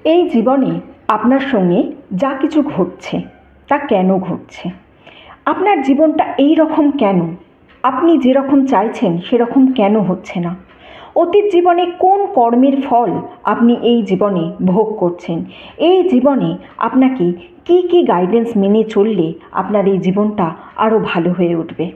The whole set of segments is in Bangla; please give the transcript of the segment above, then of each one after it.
এই জীবনে আপনার সঙ্গে যা কিছু ঘটছে তা কেন ঘটছে? আপনার জীবনটা এই রকম কেন? আপনি যেরকম চাইছেন সেরকম কেন হচ্ছে না? অতীত জীবনে কোন কর্মের ফল আপনি এই জীবনে ভোগ করছেন? এই জীবনে আপনাকে কী কী গাইডেন্স মেনে চললে আপনার এই জীবনটা আরও ভালো হয়ে উঠবে?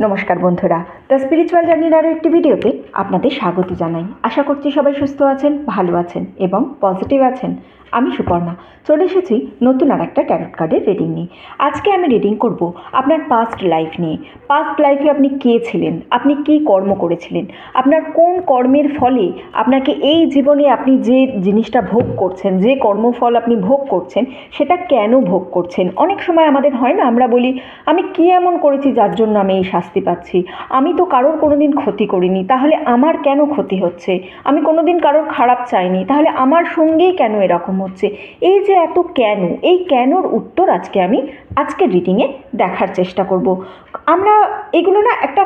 নমস্কার বন্ধুরা, দ্য স্পিরিচুয়াল জার্নির আরও একটি ভিডিওতে আপনাদের স্বাগত জানাই। আশা করছি সবাই সুস্থ আছেন, ভালো আছেন এবং পজিটিভ আছেন। আমি সুপর্ণা চলে এসেছি নতুন আর একটা ট্যারট কার্ডের রিডিং নিয়ে। আজকে আমি রিডিং করব আপনার পাস্ট লাইফ নিয়ে। পাস্ট লাইফে আপনি কে ছিলেন, আপনি কী কর্ম করেছিলেন, আপনার কোন কর্মের ফলে আপনাকে এই জীবনে আপনি যে জিনিসটা ভোগ করছেন, যে কর্মফল আপনি ভোগ করছেন সেটা কেন ভোগ করছেন। অনেক সময় আমাদের হয় না, আমরা বলি আমি কী এমন করেছি যার জন্য আমি এই শাস্তি পাচ্ছি, আমি তো কারোর কোনো দিন ক্ষতি করিনি, তাহলে আমার কেন ক্ষতি হচ্ছে, আমি কোনো দিন কারোর খারাপ চাইনি, তাহলে আমার সঙ্গেই কেন এরকম হচ্ছে। এই যে এত কেন, এই কেনর উত্তর আমি আজকের রিডিংয়ে দেখার চেষ্টা করব। আমরা এগুলো না একটা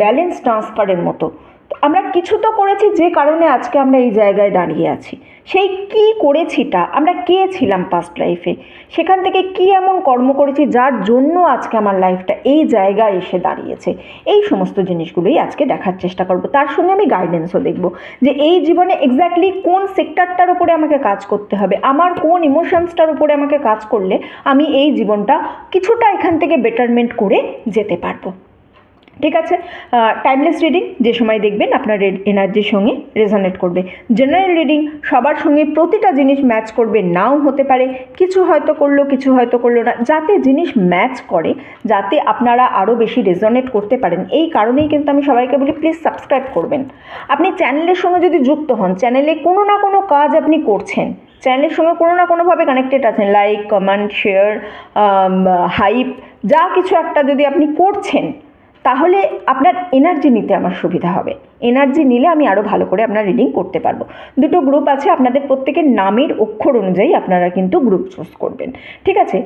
ব্যালেন্স ট্রান্সফারের মতো। আমরা কিছু তো করেছি যে কারণে আজকে আমরা এই জায়গায় দাঁড়িয়ে আছি। সেই কী করেছিটা, আমরা কে ছিলাম পাস্ট লাইফে, সেখান থেকে কী এমন কর্ম করেছি যার জন্য আজকে আমার লাইফটা এই জায়গায় এসে দাঁড়িয়েছে। এই সমস্ত জিনিসগুলোই আজকে দেখার চেষ্টা করব। তার সঙ্গে আমি গাইডেন্সও দেখব যে এই জীবনে এক্স্যাক্টলি কোন সেক্টরটার উপরে আমাকে কাজ করতে হবে, আমার কোন ইমোশনসটার উপরে আমাকে কাজ করলে আমি এই জীবনটা কিছুটা এখান থেকে বেটারমেন্ট করে যেতে পারবো। ঠিক আছে, টাইমলেস রিডিং, যে সময় দেখবেন আপনার এনার্জির সঙ্গে রেজোনেট করবে। জেনারেল রিডিং, সবার সঙ্গে প্রতিটা জিনিস ম্যাচ করবে নাও হতে পারে, কিছু হয়তো করলো কিছু হয়তো করলো না। যাতে জিনিস ম্যাচ করে, যাতে আপনারা আরও বেশি রেজোনেট করতে পারেন, এই কারণেই কিন্তু আমি সবাইকে বলি প্লিজ সাবস্ক্রাইব করবেন। আপনি চ্যানেলের সঙ্গে যদি যুক্ত হন, চ্যানেলে কোনো না কোনো কাজ আপনি করছেন, চ্যানেলের সঙ্গে কোনো না কোনোভাবে কানেক্টেড আছেন, লাইক, কমেন্ট, শেয়ার, হাইপ, যা কিছু একটা যদি আপনি করছেন, তাহলে আপনার এনার্জি নিতে আমার সুবিধা হবে। এনার্জি নিলে আমি আরও ভালো করে আপনার রিডিং করতে পারবো। দুটো গ্রুপ আছে, আপনাদের প্রত্যেকের নামের অক্ষর অনুযায়ী আপনারা কিন্তু গ্রুপ চুজ করবেন। ঠিক আছে,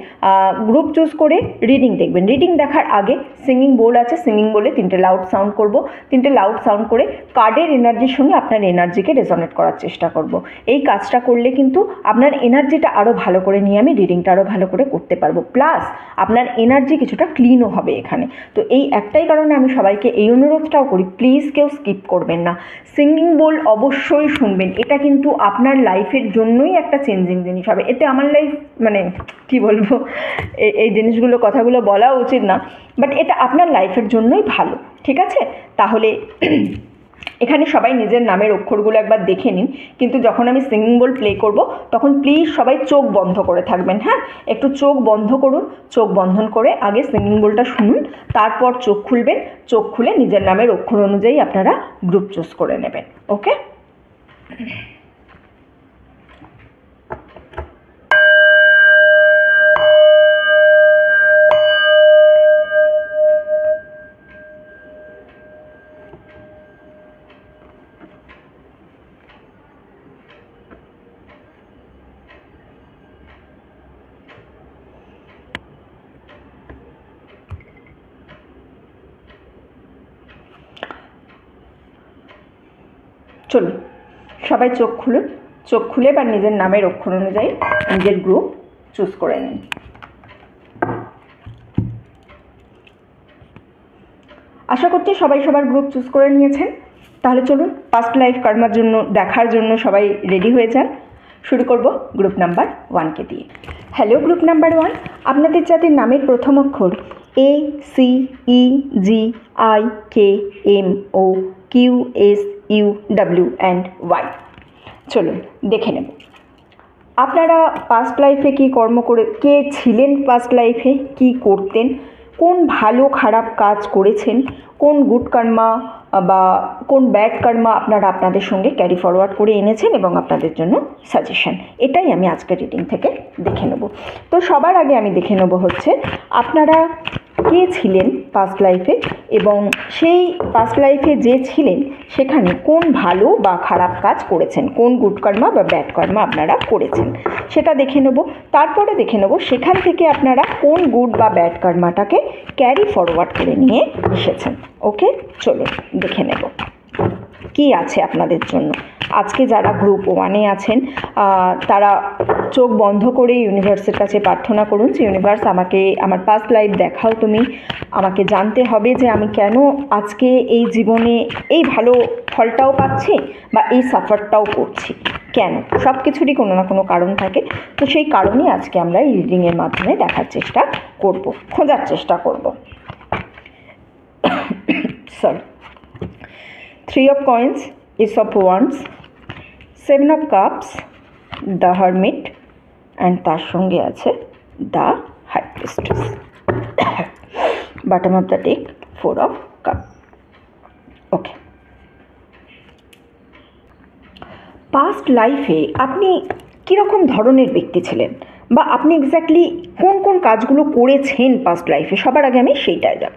গ্রুপ চুজ করে রিডিং দেখবেন। রিডিং দেখার আগে সিঙ্গিং বোল আছে, সিঙ্গিং বোলে 3টে লাউড সাউন্ড করব। 3টে লাউড সাউন্ড করে কার্ডের এনার্জির সঙ্গে আপনার এনার্জিকে রেজোনেট করার চেষ্টা করব। এই কাজটা করলে কিন্তু আপনার এনার্জিটা আরও ভালো করে নিয়ে আমি রিডিংটা আরও ভালো করে করতে পারবো, প্লাস আপনার এনার্জি কিছুটা ক্লিনও হবে এখানে। তো এই একটাই কারণে আমি সবাইকে এই অনুরোধটাও করি, প্লিজ কেউ স্কিপ করবেন না, সিঙ্গিং বোল অবশ্যই শুনবেন। এটা কিন্তু আপনার লাইফের জন্যই একটা চেঞ্জিং জিনিস হবে। এতে আমার লাইফ কি বলবো, এই জিনিসগুলো কথাগুলো বলা উচিত না, বাট এটা আপনার লাইফের জন্যই ভালো। ঠিক আছে, তাহলে এখানে সবাই নিজের নামের অক্ষরগুলো একবার দেখে নিন, কিন্তু যখন আমি সিঙ্গিং বোল প্লে করব তখন প্লিজ সবাই চোখ বন্ধ করে থাকবেন। হ্যাঁ, একটু চোখ বন্ধ করুন, চোখ বন্ধন করে আগে সিঙ্গিং বোলটা শুনুন, তারপর চোখ খুলবেন। চোখ খুলে নিজের নামের অক্ষর অনুযায়ী আপনারা গ্রুপ চুজ করে নেবেন। ওকে, চলুন সবাই চোখ খুলুন। চোখ খুলে বা নিজের নামের অক্ষর অনুযায়ী নিজের গ্রুপ চুজ করে নিন। আশা করছি সবাই সবার গ্রুপ চুজ করে নিয়েছেন। তাহলে চলুন পাস্ট লাইফ কর্মার জন্য দেখার জন্য সবাই রেডি হয়ে যান। শুরু করব গ্রুপ নাম্বার 1কে দিয়ে। হ্যালো গ্রুপ নাম্বার 1, আপনাদের যাদের নামের প্রথম অক্ষর ACEGIKMOQSUW চলুন দেখে নেব আপনারা পাস্ট লাইফে কী কর্ম করে, কে ছিলেন পাস্ট লাইফে, কী করতেন, কোন ভালো খারাপ কাজ করেছেন, কোন গুড কর্মা বা কোন ব্যাড কর্মা আপনারা আপনাদের সঙ্গে ক্যারি ফরওয়ার্ড করে এনেছেন এবং আপনাদের জন্য সাজেশন। এটাই আমি আজকের রিডিং থেকে দেখে নেব। তো সবার আগে আমি দেখে নেব হচ্ছে আপনারা কে ছিলেন পাস্ট লাইফে, এবং সেই পাস্ট লাইফে যে ছিলেন সেখানে কোন ভালো বা খারাপ কাজ করেছেন, কোন গুড কর্মা বা ব্যাড কর্মা আপনারা করেছেন সেটা দেখে নেব। তারপরে দেখে নেব সেখান থেকে আপনারা কোন গুড বা ব্যাড কর্মাটাকে ক্যারি ফরওয়ার্ড করে নিয়ে এসেছেন। ওকে, চলো দেখে নেব কি আছে আপনাদের জন্য। আজকে যারা গ্রুপ 1-এ আছেন তারা চোখ বন্ধ করে ইউনিভার্সের কাছে প্রার্থনা করুন যে ইউনিভার্স আমাকে আমার পাস্ট লাইফ দেখাও, তুমি আমাকে জানতে হবে যে আমি কেন আজকে এই জীবনে এই ভালো ফলটাও পাচ্ছি বা এই সাফারটাও করছি, কেন। সব কিছুরই কোনো না কোনো কারণ থাকে, তো সেই কারণেই আজকে আমরা এই রিডিংয়ের মাধ্যমে দেখার চেষ্টা করব, খোঁজার চেষ্টা করব। Sorry, 3 of coins, Ace of wands, 7 of cups, the hermit, and তার সঙ্গে আছে the high priestess. Bottom of the deck, 4 of cups. Okay, past লাইফে আপনি কীরকম ধরনের ব্যক্তি ছিলেন বা আপনি এক্স্যাক্টলি কোন কোন কাজগুলো করেছেন পাস্ট লাইফে, সবার আগে আমি সেইটাই যাব।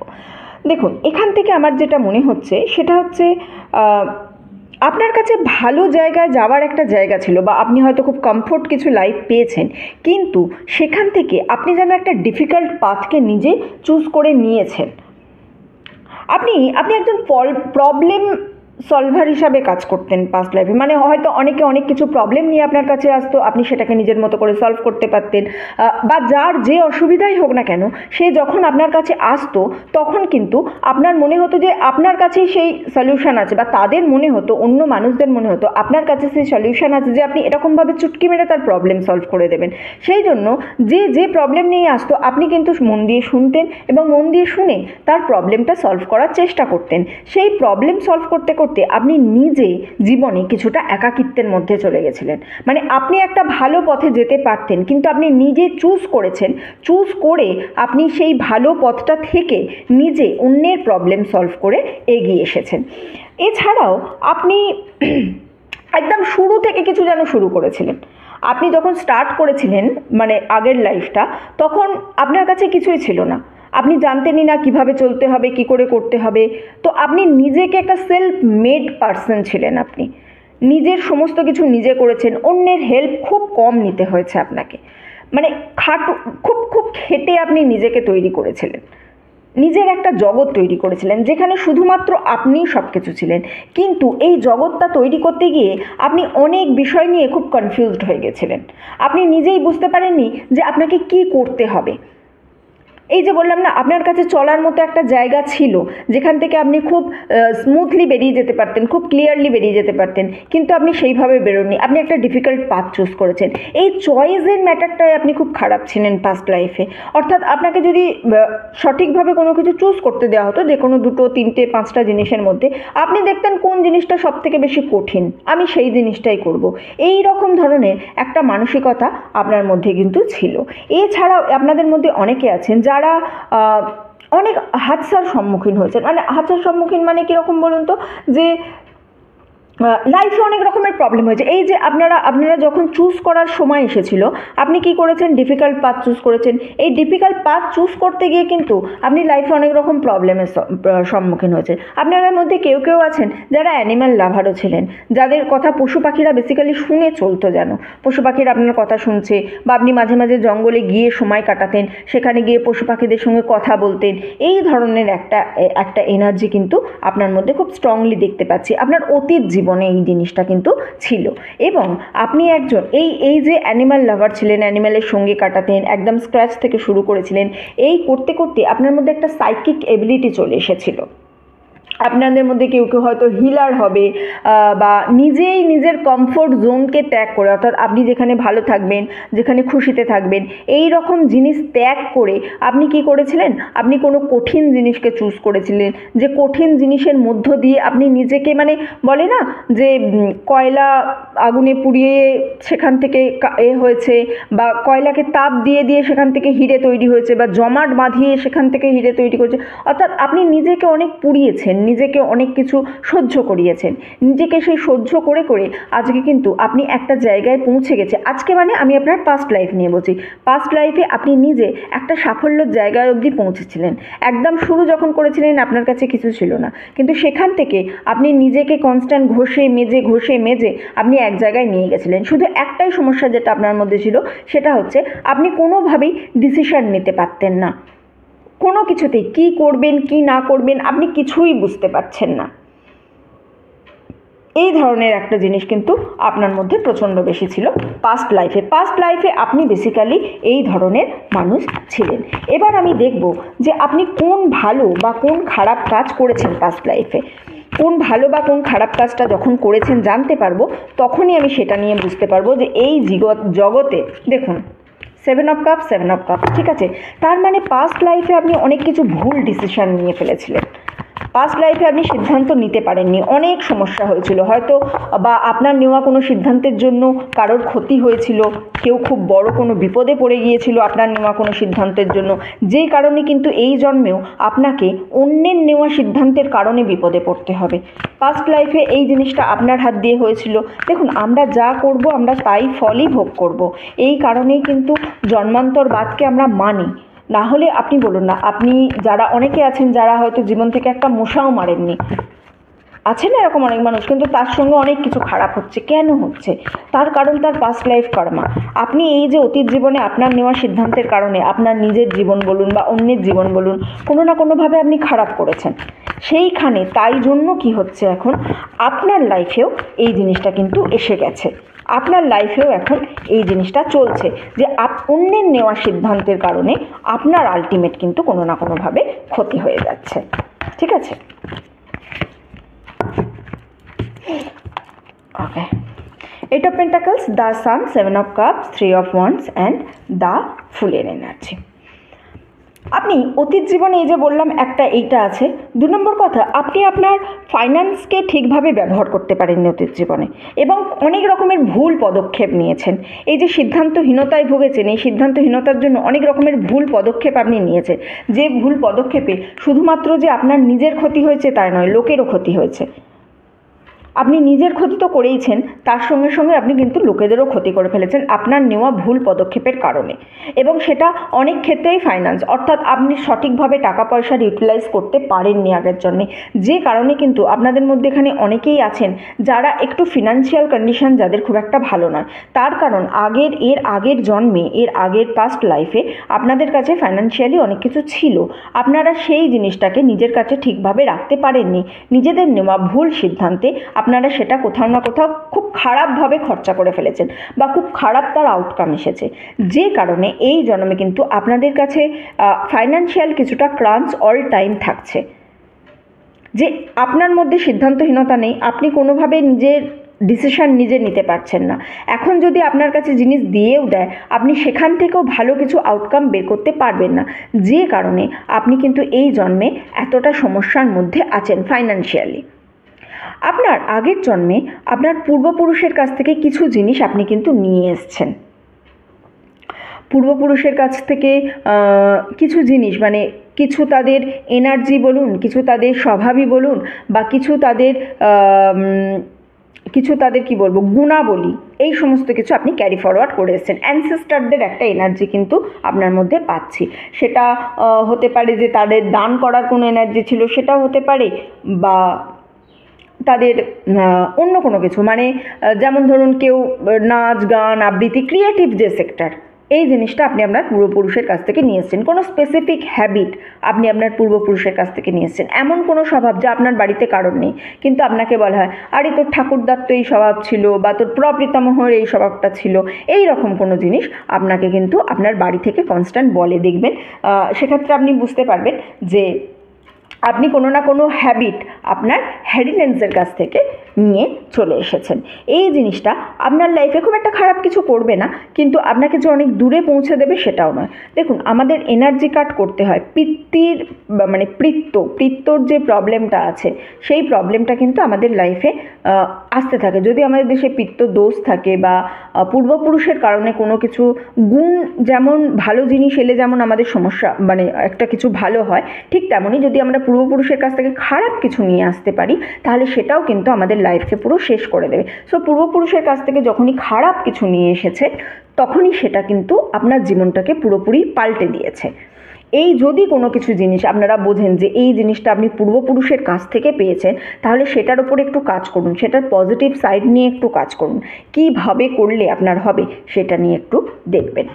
দেখুন, এখান থেকে আমার যেটা মনে হচ্ছে সেটা হচ্ছে আপনার কাছে ভালো জায়গায় যাওয়ার একটা জায়গা ছিল বা আপনি হয়তো খুব কমফোর্ট কিছু লাইফ পেয়েছেন, কিন্তু সেখান থেকে আপনি যেন একটা ডিফিকাল্ট পাথকে নিজে চুজ করে নিয়েছেন। আপনি একজন প্রবলেম সলভার হিসাবে কাজ করতেন পাস্ট লাইফে, মানে হয়তো অনেকে অনেক কিছু প্রবলেম নিয়ে আপনার কাছে আসতো, আপনি সেটাকে নিজের মতো করে সলভ করতে পারতেন, বা যার যে অসুবিধাই হোক না কেন সে যখন আপনার কাছে আসতো তখন কিন্তু আপনার মনে হতো যে আপনার কাছেই সেই সলিউশন আছে, বা তাদের মনে হতো, অন্য মানুষদের মনে হতো আপনার কাছে সেই সলিউশন আছে যে আপনি এরকমভাবে চুটকি মেরে তার প্রবলেম সলভ করে দেবেন। সেই জন্য যে প্রবলেম নিয়ে আসতো আপনি কিন্তু মন দিয়ে শুনতেন এবং মন দিয়ে শুনে তার প্রবলেমটা সলভ করার চেষ্টা করতেন। সেই প্রবলেম সলভ করতে করতে আপনি নিজে জীবনে কিছুটা একাকিত্বের মধ্যে চলে গেছিলেন। মানে আপনি একটা ভালো পথে যেতে পারতেন, কিন্তু আপনি নিজে চুজ করেছেন, চুজ করে আপনি সেই ভালো পথটা থেকে নিজে অন্যের প্রবলেম সলভ করে এগিয়ে এসেছেন। এছাড়াও আপনি একদম শুরু থেকে কিছু যেন শুরু করেছিলেন। আপনি যখন স্টার্ট করেছিলেন মানে আগের লাইফটা, তখন আপনার কাছে কিছুই ছিল না, আপনি জানতেনই না কিভাবে চলতে হবে, কি করে করতে হবে। তো আপনি নিজেকে একটা সেলফ মেড পারসন ছিলেন, আপনি নিজের সমস্ত কিছু নিজে করেছেন, অন্যের হেল্প খুব কম নিতে হয়েছে আপনাকে, মানে খুব খেটে আপনি নিজেকে তৈরি করেছিলেন, নিজের একটা জগৎ তৈরি করেছিলেন যেখানে শুধুমাত্র আপনিই সব কিছু ছিলেন। কিন্তু এই জগৎটা তৈরি করতে গিয়ে আপনি অনেক বিষয় নিয়ে খুব কনফিউজড হয়ে গেছিলেন, আপনি নিজেই বুঝতে পারেননি যে আপনাকে কি করতে হবে। এই যে বললাম না, আপনার কাছে চলার মতো একটা জায়গা ছিল যেখান থেকে আপনি খুব স্মুথলি বেরিয়ে যেতে পারতেন, খুব ক্লিয়ারলি বেরিয়ে যেতে পারতেন, কিন্তু আপনি সেইভাবে বেরোননি, আপনি একটা ডিফিকাল্ট পাথ চুজ করেছেন। এই চয়েসের ম্যাটারটাই আপনি খুব খারাপ ছিলেন পাস্ট লাইফে। অর্থাৎ আপনাকে যদি সঠিকভাবে কোনো কিছু চুজ করতে দেওয়া হতো, যে কোনো 2, 3, 5টা জিনিসের মধ্যে, আপনি দেখতেন কোন জিনিসটা সব থেকে বেশি কঠিন, আমি সেই জিনিসটাই করব। এই রকম ধরনের একটা মানসিকতা আপনার মধ্যে কিন্তু ছিল। এছাড়াও আপনাদের মধ্যে অনেকে আছেন যারা অনেক হাতছার সম্মুখীন হয়েছেন। মানে হাতছার সম্মুখীন মানে কীরকম বলুন তো, যে লাইফে অনেক রকমের প্রবলেম হয়েছে। এই যে আপনারা যখন চুজ করার সময় এসেছিল, আপনি কি করেছেন, ডিফিকাল্ট পাথ চুজ করেছেন। এই ডিফিকাল্ট পাথ চুজ করতে গিয়ে কিন্তু আপনি লাইফে অনেক রকম প্রবলেমের সম্মুখীন হয়েছেন। আপনাদের মধ্যে কেউ আছেন যারা অ্যানিম্যাল লাভারও ছিলেন, যাদের কথা পশু পাখিরা বেসিক্যালি শুনে চলতো, যেন পশু পাখিরা আপনার কথা শুনছে, বা আপনি মাঝে মাঝে জঙ্গলে গিয়ে সময় কাটাতেন, সেখানে গিয়ে পশু পাখিদের সঙ্গে কথা বলতেন। এই ধরনের একটা এনার্জি কিন্তু আপনার মধ্যে খুব স্ট্রংলি দেখতে পাচ্ছি। আপনার অতীত জীবনে এই জিনিসটা কিন্তু ছিল। এবং আপনি একজন এই যে অ্যানিম্যাল লাভার ছিলেন, অ্যানিম্যালের সঙ্গে কাটাতেন, একদম স্ক্র্যাচ থেকে শুরু করেছিলেন, এই করতে করতে আপনার মধ্যে একটা সাইকিক এবিলিটি চলে এসেছিল। আপনাদের মধ্যে কেউ হয়তো হিলার হবে, বা নিজেই নিজের কমফোর্ট জোনকে ত্যাগ করে, অর্থাৎ আপনি যেখানে ভালো থাকবেন, যেখানে খুশিতে থাকবেন, এই রকম জিনিস ত্যাগ করে আপনি কি করেছিলেন, আপনি কোনো কঠিন জিনিসকে চুজ করেছিলেন, যে কঠিন জিনিসের মধ্য দিয়ে আপনি নিজেকে, মানে বলে না যে কয়লা আগুনে পুড়িয়ে সেখান থেকে হয়েছে, বা কয়লাকে তাপ দিয়ে সেখান থেকে হিরে তৈরি হয়েছে, বা জমাট বাঁধিয়ে সেখান থেকে হিরে তৈরি করেছে। অর্থাৎ আপনি নিজেকে অনেক পুড়িয়েছেন, নিজেকে অনেক কিছু সহ্য করিয়েছেন, নিজেকে সেই সহ্য করে করে আজকে কিন্তু আপনি একটা জায়গায় পৌঁছে গেছে। আজকে মানে আমি আপনার পাস্ট লাইফ নিয়ে বলছি। পাস্ট লাইফে আপনি নিজে একটা সাফল্যের জায়গায় অবধি পৌঁছেছিলেন। একদম শুরু যখন করেছিলেন আপনার কাছে কিছু ছিল না, কিন্তু সেখান থেকে আপনি নিজেকে কনস্ট্যান্ট ঘষে মেজে আপনি এক জায়গায় নিয়ে গেছিলেন। শুধু একটাই সমস্যা যেটা আপনার মধ্যে ছিল, সেটা হচ্ছে আপনি কোনোভাবেই ডিসিশন নিতে পারতেন না, কোনো কিছুতেই কী করবেন কী না করবেন আপনি কিছুই বুঝতে পারছেন না। এই ধরনের একটা জিনিস কিন্তু আপনার মধ্যে প্রচণ্ড বেশি ছিল পাস্ট লাইফে আপনি বেসিক্যালি এই ধরনের মানুষ ছিলেন। এবার আমি দেখব যে আপনি কোন ভালো বা কোন খারাপ কাজ করেছেন পাস্ট লাইফে। কোন ভালো বা কোন খারাপ কাজটা যখন করেছেন জানতে পারবো, তখনই আমি সেটা নিয়ে বুঝতে পারবো যে এই জগতে দেখুন 7 অফ কাপস, ঠিক আছে। তার মানে পাস্ট লাইফে আপনি অনেক কিছু ভুল ডিসিশন নিয়ে ফেলেছিলেন। পাস্ট লাইফে আপনি সিদ্ধান্ত নিতে পারেননি, অনেক সমস্যা হয়েছিল হয়তো, বা আপনার নেওয়া কোনো সিদ্ধান্তের জন্য কারোর ক্ষতি হয়েছিল, কেউ খুব বড় কোনো বিপদে পড়ে গিয়েছিল আপনার নেওয়া কোনো সিদ্ধান্তের জন্য, যেই কারণে কিন্তু এই জন্মেও আপনাকে অন্যের নেওয়া সিদ্ধান্তের কারণে বিপদে পড়তে হবে। পাস্ট লাইফে এই জিনিসটা আপনার হাত দিয়ে হয়েছিল। দেখুন, আমরা যা করব আমরা তাই ফলই ভোগ করব, এই কারণেই কিন্তু জন্মান্তরবাদকে আমরা মানি। না হলে আপনি বলুন না, আপনি যারা অনেকে আছেন যারা হয়তো জীবন থেকে একটা মশাও মারেননি, আছে না এরকম অনেক মানুষ, কিন্তু তার সঙ্গে অনেক কিছু খারাপ হচ্ছে। কেন হচ্ছে? তার কারণ তার পাস্ট লাইফ কর্মা। আপনি এই যে অতীত জীবনে আপনার নেওয়া সিদ্ধান্তের কারণে আপনার নিজের জীবন বলুন বা অন্যের জীবন বলুন, কোনো না কোনোভাবে আপনি খারাপ করেছেন সেইখানে। তাই জন্য কি হচ্ছে, এখন আপনার লাইফেও এই জিনিসটা কিন্তু এসে গেছে। আপনার লাইফেও এখন এই জিনিসটা চলছে যে অন্যের নেওয়া সিদ্ধান্তের কারণে আপনার আলটিমেট কিন্তু কোনো না কোনোভাবে ক্ষতি হয়ে যাচ্ছে। ঠিক আছে, ওকে। 8 of Pentacles, the Sun, 7 of Cups, 3 of Wands and the Fuller Energy। আপনি অতীত জীবনে এই যে বললাম একটা এইটা আছে। 2 নম্বর কথা, আপনি আপনার ফাইন্যান্সকে ঠিকভাবে ব্যবহার করতে পারেননি অতীত জীবনে, এবং অনেক রকমের ভুল পদক্ষেপ নিয়েছেন। এই যে সিদ্ধান্তহীনতায় ভুগেছেন, এই সিদ্ধান্তহীনতার জন্য অনেক রকমের ভুল পদক্ষেপ আপনি নিয়েছেন। যে ভুল পদক্ষেপে শুধুমাত্র যে আপনার নিজের ক্ষতি হয়েছে তাই নয়, লোকেরও ক্ষতি হয়েছে। আপনি নিজের ক্ষতি তো করেইছেন, তার সঙ্গে সঙ্গে আপনি কিন্তু লোকেদেরও ক্ষতি করে ফেলেছেন আপনার নেওয়া ভুল পদক্ষেপের কারণে। এবং সেটা অনেক ক্ষেত্রেই ফাইন্যান্স, অর্থাৎ আপনি সঠিকভাবে টাকা পয়সার ইউটিলাইজ করতে পারেননি আগের জন্মে, যে কারণে কিন্তু আপনাদের মধ্যে এখানে অনেকেই আছেন যারা একটু ফিনান্সিয়াল কন্ডিশন যাদের খুব একটা ভালো নয়। তার কারণ এর আগের জন্মে, এর আগের পাস্ট লাইফে আপনাদের কাছে ফাইন্যান্সিয়ালি অনেক কিছু ছিল, আপনারা সেই জিনিসটাকে নিজের কাছে ঠিকভাবে রাখতে পারেননি। নিজেদের নেওয়া ভুল সিদ্ধান্তে আপনারা সেটা কোথাও না কোথাও খুব খারাপভাবে খরচা করে ফেলেছেন, বা খুব খারাপ তার আউটকাম এসেছে, যে কারণে এই জন্মে কিন্তু আপনাদের কাছে ফাইন্যান্সিয়াল কিছুটা ক্রাঞ্চ অল টাইম থাকছে। যে আপনার মধ্যে সিদ্ধান্তহীনতা নেই, আপনি কোনোভাবে নিজের ডিসিশান নিজে নিতে পারছেন না। এখন যদি আপনার কাছে জিনিস দিয়েও দেয়, আপনি সেখান থেকেও ভালো কিছু আউটকাম বের করতে পারবেন না, যে কারণে আপনি কিন্তু এই জন্মে এতটা সমস্যার মধ্যে আছেন ফাইন্যান্সিয়ালি। আপনার আগের জন্মে আপনার পূর্বপুরুষের কাছ থেকে কিছু জিনিস আপনি কিন্তু নিয়ে এসছেন। পূর্বপুরুষের কাছ থেকে কিছু জিনিস, মানে কিছু তাদের এনার্জি বলুন, কিছু তাদের স্বভাবই বলুন, বা কিছু তাদের কি বলবো গুণাবলী, এই সমস্ত কিছু আপনি ক্যারি ফরওয়ার্ড করে এসেছেন। অ্যানসেস্টারদের একটা এনার্জি কিন্তু আপনার মধ্যে পাচ্ছি। সেটা হতে পারে যে তাদের দান করার কোনো এনার্জি ছিল, সেটাও হতে পারে, বা তাদের অন্য কোনো কিছু, মানে যেমন ধরুন কেউ নাচ গান আবৃত্তি ক্রিয়েটিভ যে সেক্টর, এই জিনিসটা আপনি আপনার পূর্বপুরুষের কাছ থেকে নিয়ে এসেছেন। কোনো স্পেসিফিক হ্যাবিট আপনি আপনার পূর্বপুরুষের কাছ থেকে নিয়ে এসেছেন। এমন কোনো স্বভাব যা আপনার বাড়িতে কারণ নেই, কিন্তু আপনাকে বলা হয় আরে তোর ঠাকুরদার তো এই স্বভাব ছিল, বা তোর প্রপিতামহের এই স্বভাবটা ছিল, এই রকম কোনো জিনিস আপনাকে কিন্তু আপনার বাড়ি থেকে কনস্ট্যান্ট বলে। দেখবেন সেক্ষেত্রে আপনি বুঝতে পারবেন যে আপনি কোনো না কোনো হ্যাবিট আপনার হেরিটেন্সের কাছ থেকে নিয়ে চলে এসেছেন। এই জিনিসটা আপনার লাইফে খুব একটা খারাপ কিছু করবে না, কিন্তু আপনাকে যে অনেক দূরে পৌঁছে দেবে সেটাও নয়। দেখুন, আমাদের এনার্জি কাট করতে হয় পিত্তর যে প্রবলেমটা আছে, সেই প্রবলেমটা কিন্তু আমাদের লাইফে আসতে থাকে। যদি আমাদের দেশে পিত্ত দোষ থাকে, বা পূর্বপুরুষের কারণে কোনো কিছু গুণ, যেমন ভালো জিনিস এলে যেমন আমাদের সমস্যা, মানে একটা কিছু ভালো হয়, ঠিক তেমনই যদি আমরা পূর্বপুরুষের কাছ থেকে খারাপ কিছু নিয়ে আসতে পারি, তাহলে সেটাও কিন্তু আমাদের লাইফকে পুরো শেষ করে দেবে। সো পূর্বপুরুষের কাছ থেকে যখনই খারাপ কিছু নিয়ে এসেছে, তখনই সেটা কিন্তু আপনার জীবনটাকে পুরোপুরি পাল্টে দিয়েছে। এই যদি কোনো কিছু জিনিস আপনারা বোঝেন যে এই জিনিসটা আপনি পূর্বপুরুষের কাছ থেকে পেয়েছেন, তাহলে সেটার উপর একটু কাজ করুন, সেটার পজিটিভ সাইড নিয়ে একটু কাজ করুন। কীভাবে করলে আপনার হবে সেটা নিয়ে একটু দেখবেন।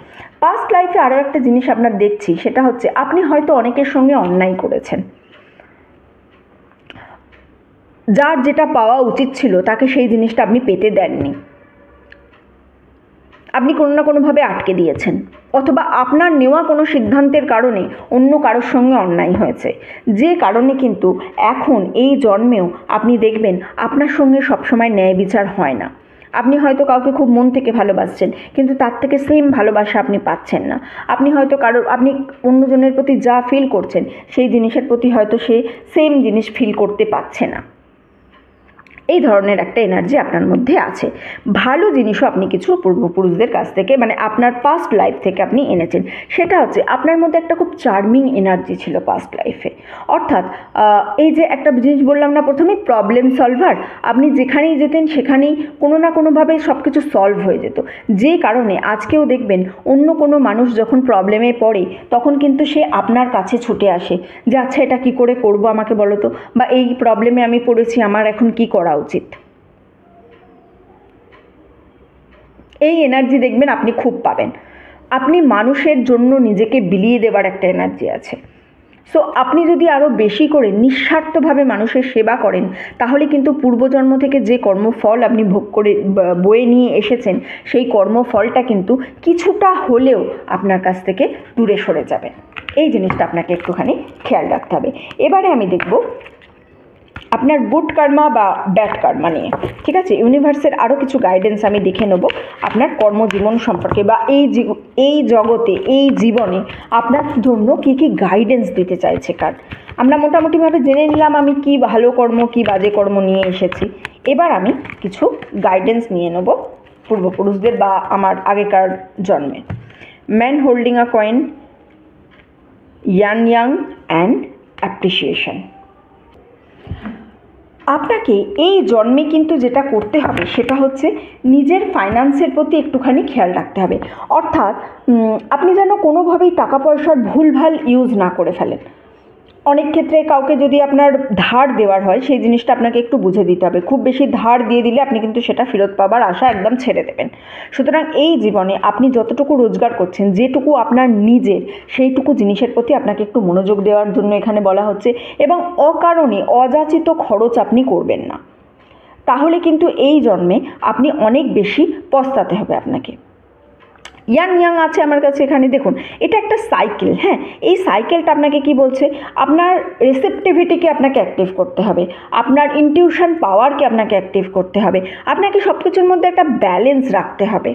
পাস্ট লাইফে আরও একটা জিনিস আপনার দেখছি, সেটা হচ্ছে আপনি হয়তো অনেকের সঙ্গে অন্যায় করেছেন। যার যেটা পাওয়া উচিত ছিল তাকে সেই জিনিসটা আপনি পেতে দেননি, আপনি কোনো না কোনোভাবে আটকে দিয়েছেন, অথবা আপনার নেওয়া কোনো সিদ্ধান্তের কারণে অন্য কারোর সঙ্গে অন্যায় হয়েছে, যে কারণে কিন্তু এখন এই জন্মেও আপনি দেখবেন আপনার সঙ্গে সবসময় ন্যায় বিচার হয় না। আপনি হয়তো কাউকে খুব মন থেকে ভালোবাসছেন, কিন্তু তার থেকে সেম ভালোবাসা আপনি পাচ্ছেন না। আপনি হয়তো আপনি অন্যজনের প্রতি যা ফিল করছেন সেই জিনিসের প্রতি হয়তো সে সেম জিনিস ফিল করতে পারছে না। এই ধরনের একটা এনার্জি আপনার মধ্যে আছে। ভালো জিনিসও আপনি কিছু পূর্বপুরুষদের কাছ থেকে, মানে আপনার পাস্ট লাইফ থেকে আপনি এনেছেন। সেটা হচ্ছে আপনার মধ্যে একটা খুব চার্মিং এনার্জি ছিল পাস্ট লাইফে। অর্থাৎ এই যে একটা জিনিস বললাম না প্রথমে, প্রবলেম সলভার, আপনি যেখানেই যেতেন সেখানেই কোনো না কোনোভাবে সব কিছু সলভ হয়ে যেত, যে কারণে আজকেও দেখবেন অন্য কোনো মানুষ যখন প্রবলেমে পড়ে তখন কিন্তু সে আপনার কাছে ছুটে আসে যে আচ্ছা এটা কী করে করবো আমাকে বলো তো, বা এই প্রবলেমে আমি পড়েছি আমার এখন কি করা উচিত। এই এনার্জি দেখবেন আপনি খুব পাবেন। আপনি মানুষের জন্য নিজেকে বিলিয়ে দেওয়ার একটা এনার্জি আছে। সো আপনি যদি আরও বেশি করে নিঃস্বার্থভাবে মানুষের সেবা করেন তাহলে কিন্তু পূর্বজন্ম থেকে যে কর্মফল আপনি ভোগ করে বয়ে নিয়ে এসেছেন সেই কর্মফলটা কিন্তু কিছুটা হলেও আপনার কাছ থেকে দূরে সরে যাবে। এই জিনিসটা আপনাকে একটুখানি খেয়াল রাখতে হবে। এবারে আমি দেখব আপনার গুড কর্মা বা ব্যাড কর্মা নিয়ে। ঠিক আছে, ইউনিভার্সের আরও কিছু গাইডেন্স আমি দেখে নেব আপনার কর্মজীবন সম্পর্কে, বা এই জগতে এই জীবনে আপনার জন্য কী কী গাইডেন্স দিতে চাইছে কার্ড। আমরা মোটামুটিভাবে জেনে নিলাম আমি কি ভালো কর্ম কি বাজে কর্ম নিয়ে এসেছি। এবার আমি কিছু গাইডেন্স নিয়ে নেব পূর্বপুরুষদের বা আমার আগেকার জন্মে। Man holding a coin, young and appreciation. আপনাকে এই জন্মে কিন্তু যেটা করতে হবে সেটা হচ্ছে নিজের ফাইন্যান্সের প্রতি একটুখানি খেয়াল রাখতে হবে। অর্থাৎ আপনি যেন কোনোভাবেই টাকা পয়সার ভুলভাল ইউজ না করে ফেলেন। অনেক ক্ষেত্রে কাউকে যদি আপনার ধার দেওয়ার হয় সেই জিনিসটা আপনাকে একটু বুঝে দিতে হবে। খুব বেশি ধার দিয়ে দিলে আপনি কিন্তু সেটা ফেরত পাবার আশা একদম ছেড়ে দেবেন। সুতরাং এই জীবনে আপনি যতটুকু রোজগার করছেন, যেটুকু আপনার নিজের, সেইটুকু জিনিসের প্রতি আপনাকে একটু মনোযোগ দেওয়ার জন্য এখানে বলা হচ্ছে, এবং অকারণে অযাচিত খরচ আপনি করবেন না। তাহলে কিন্তু এই জন্মে আপনি অনেক বেশি পস্তাতে হবে আপনাকে। ইয়াং আছে আমার কাছে এখানে, দেখুন এটা একটা সাইকেল। হ্যাঁ, এই সাইকেলটা আপনাকে কি বলছে, আপনার রিসেপটিভিটিকে আপনাকে অ্যাক্টিভ করতে হবে, আপনার ইনটিউশন পাওয়ারকে আপনাকে অ্যাক্টিভ করতে হবে, আপনাকে সব কিছুর মধ্যে একটা ব্যালেন্স রাখতে হবে।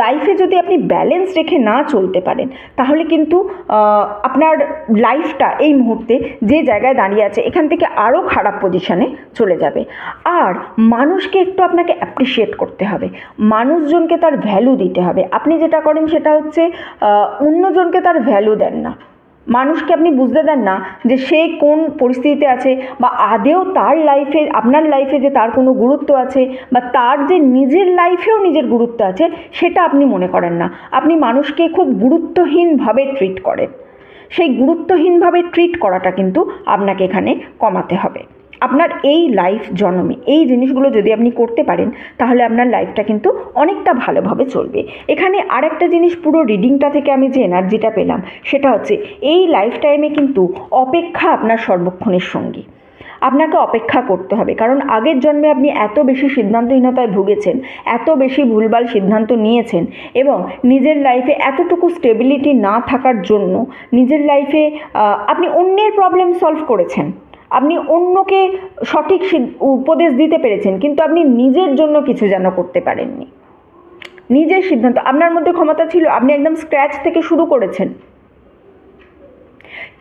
লাইফে যদি আপনি ব্যালেন্স রেখে না চলতে পারেন তাহলে কিন্তু আপনার লাইফটা এই মুহূর্তে যে জায়গায় দাঁড়িয়ে আছে এখান থেকে আরও খারাপ পজিশনে চলে যাবে। আর মানুষকে একটু আপনাকে অ্যাপ্রিসিয়েট করতে হবে, মানুষজনকে তার ভ্যালু দিতে হবে। আপনি যেটা করেন সেটা হচ্ছে অন্যজনকে তার ভ্যালু দেন না, মানুষকে আপনি বুঝতে দেন না যে সে কোন পরিস্থিতিতে আছে, বা আদেও তার লাইফে, আপনার লাইফে যে তার কোনো গুরুত্ব আছে, বা তার যে নিজের লাইফেও নিজের গুরুত্ব আছে সেটা আপনি মনে করেন না। আপনি মানুষকে খুব গুরুত্বহীনভাবে ট্রিট করেন। সেই গুরুত্বহীনভাবে ট্রিট করাটা কিন্তু আপনাকে এখানে কমাতে হবে। আপনার এই লাইফ জন্মে এই জিনিসগুলো যদি আপনি করতে পারেন তাহলে আপনার লাইফটা কিন্তু অনেকটা ভালোভাবে চলবে। এখানে আরেকটা জিনিস, পুরো রিডিংটা থেকে আমি যে এনার্জিটা পেলাম সেটা হচ্ছে এই লাইফ টাইমে কিন্তু অপেক্ষা আপনার সর্বক্ষণের সঙ্গী। আপনাকে অপেক্ষা করতে হবে, কারণ আগের জন্মে আপনি এত বেশি সিদ্ধান্তহীনতায় ভুগেছেন, এত বেশি ভুলভাল সিদ্ধান্ত নিয়েছেন, এবং নিজের লাইফে এতটুকু স্টেবিলিটি না থাকার জন্য নিজের লাইফে আপনি অন্যের প্রবলেম সলভ করেছেন, আপনি অন্যকে সঠিক উপদেশ দিতে পেরেছেন, কিন্তু আপনি নিজের জন্য কিছু যেন করতে পারেননি। নিজের সিদ্ধান্ত, আপনার মধ্যে ক্ষমতা ছিল, আপনি একদম স্ক্র্যাচ থেকে শুরু করেছেন,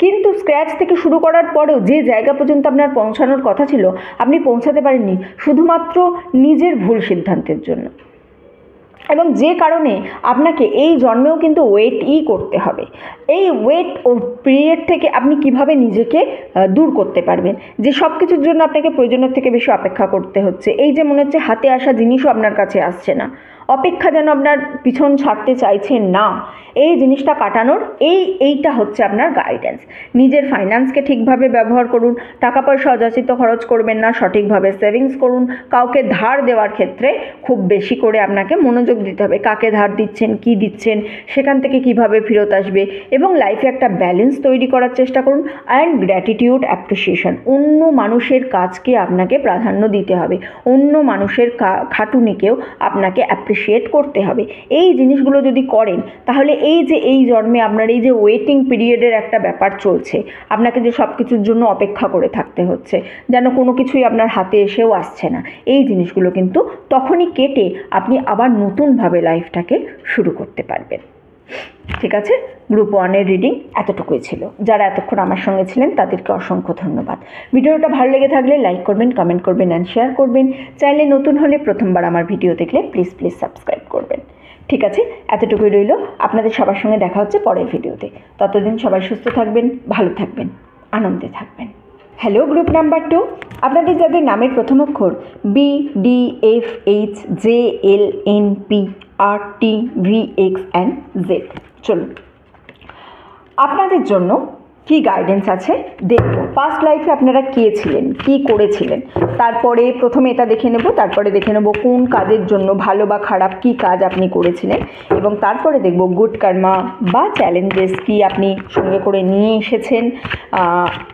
কিন্তু স্ক্র্যাচ থেকে শুরু করার পরেও যে জায়গা পর্যন্ত আপনার পৌঁছানোর কথা ছিল আপনি পৌঁছাতে পারেননি, শুধুমাত্র নিজের ভুল সিদ্ধান্তের জন্য। এবং যে কারণে আপনাকে এই জন্মেও কিন্তু ওয়েটই করতে হবে। এই ওয়েট ও পিরিয়ড থেকে আপনি কিভাবে নিজেকে দূর করতে পারবেন, যে সব কিছুর জন্য আপনাকে প্রয়োজনের থেকে বেশি অপেক্ষা করতে হচ্ছে, এই যে মনে হচ্ছে হাতে আসা জিনিসও আপনার কাছে আসছে না, অপেক্ষা যেন আপনার পিছন ছাড়তে চাইছেন না, এই জিনিসটা কাটানোর এইটা হচ্ছে আপনার গাইডেন্স। নিজের ফাইন্যান্সকে ঠিকভাবে ব্যবহার করুন, টাকা পয়সা অযাচিত খরচ করবেন না, সঠিকভাবে সেভিংস করুন। কাউকে ধার দেওয়ার ক্ষেত্রে খুব বেশি করে আপনাকে মনোযোগ দিতে হবে, কাকে ধার দিচ্ছেন, কি দিচ্ছেন, সেখান থেকে কিভাবে ফেরত আসবে, এবং লাইফে একটা ব্যালেন্স তৈরি করার চেষ্টা করুন। অ্যান্ড গ্র্যাটিটিউড, অ্যাপ্রিসিয়েশন, অন্য মানুষের কাজকে আপনাকে প্রাধান্য দিতে হবে, অন্য মানুষের খাটুনিকেও আপনাকে অ্যাপ্রিসিয়েট করতে হবে। এই জিনিসগুলো যদি করেন তাহলে এই জন্মে আপনার এই যে ওয়েটিং পিরিয়ডের একটা ব্যাপার চলছে, আপনাকে যে সব কিছুর জন্য অপেক্ষা করে থাকতে হচ্ছে, যেন কোনো কিছুই আপনার হাতে এসেও আসছে না, এই জিনিসগুলো কিন্তু তখনই কেটে আপনি আবার নতুনভাবে লাইফটাকে শুরু করতে পারবেন। ঠিক আছে, গ্রুপ 1-এর রিডিং এতটুকুই ছিল। যারা এতক্ষণ আমার সঙ্গে ছিলেন তাদেরকে অসংখ্য ধন্যবাদ। ভিডিওটা ভালো লেগে থাকলে লাইক করবেন, কমেন্ট করবেন অ্যান্ড শেয়ার করবেন। চ্যানেলে নতুন হলে প্রথমবার আমার ভিডিও দেখলে প্লিজ সাবস্ক্রাইব করবেন। ঠিক আছে, এতটুকুই রইল। আপনাদের সবার সঙ্গে দেখা হচ্ছে পরের ভিডিওতে। ততদিন সবাই সুস্থ থাকবেন, ভালো থাকবেন, আনন্দে থাকবেন। হ্যালো গ্রুপ নাম্বার 2, আপনাদের যাদের নামের প্রথম অক্ষর BDFHJLNPRTVX&Z, চলুন আপনাদের জন্য কি গাইডেন্স আছে দেখব। পাস্ট লাইফে আপনারা কে ছিলেন, কি করেছিলেন, তারপরে প্রথমে এটা দেখে নেব, তারপরে দেখে নেব কোন কাজের জন্য, ভালো বা খারাপ কি কাজ আপনি করেছিলেন, এবং তারপরে দেখব গুড কর্মা বা চ্যালেঞ্জেস কি আপনি সঙ্গে করে নিয়ে এসেছেন।